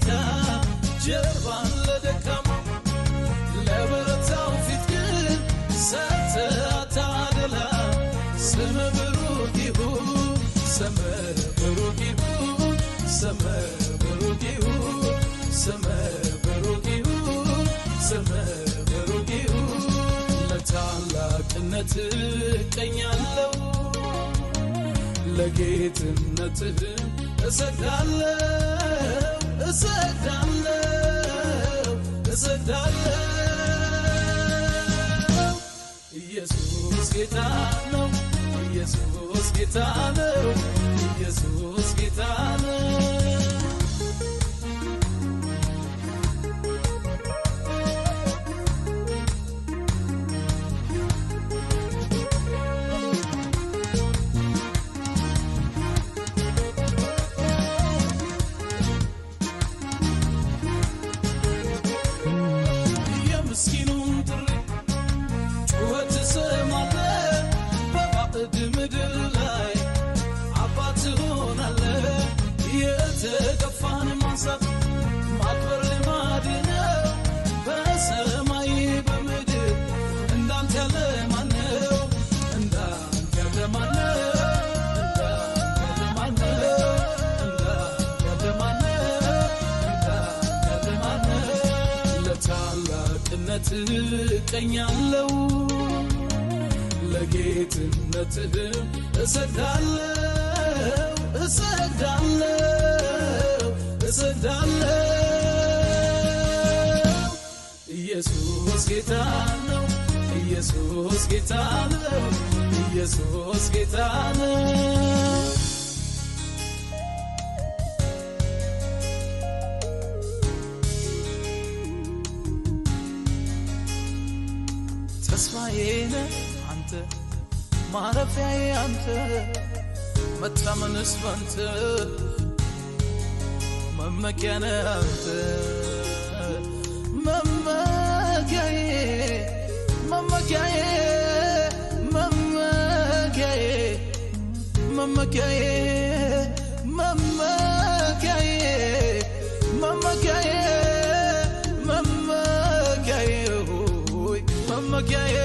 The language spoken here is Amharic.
ጌታ ጀርባን ለደካማ ለበረታው ፊት ግን ሰጥተህ አታደላ ስምህ ብሩክ ይሁን ስምህ ብሩክ ይሁን ስምህ ብሩክ ይሁን ስምህ ብሩክ ይሁን ስምህ ብሩክ ይሁን ለታላቅነትህ እቀኛለሁ ለጌትነትህ እሰግዳለሁ እሰግዳለሁ እሰግዳለሁ ኢየሱስ ጌታ ነው ኢየሱስ ጌታ ነው ኢየሱስ ጌታ ነው የተገፋን ማንሳት ማክበር ልማድ ነው በሰማይ በምድር እንዳንተ ያለ ማነው እንዳንተ ያለ ማነው እንዳንተ ያለ ማነው እንዳንተ ያለ ማነው ለታላቅነትህ እቀኛለሁ ለጌትነትህ እሰግዳለሁ እሰግዳለሁ እሰግዳለሁ ኢየሱስ ጌታ ነው ኢየሱስ ጌታ ነው ኢየሱስ ጌታ ነው ተስፋዬ ነህ አንተ ማረፊያዬ አንተ መታመንስ ባንተ መመኪያ ነህ አንተ መመኪያዬ መመኪያዬ መመኪያዬ መመኪያዬ መመኪያዬ መመኪያዬ መመኪያዬ ሆይ መመኪያዬ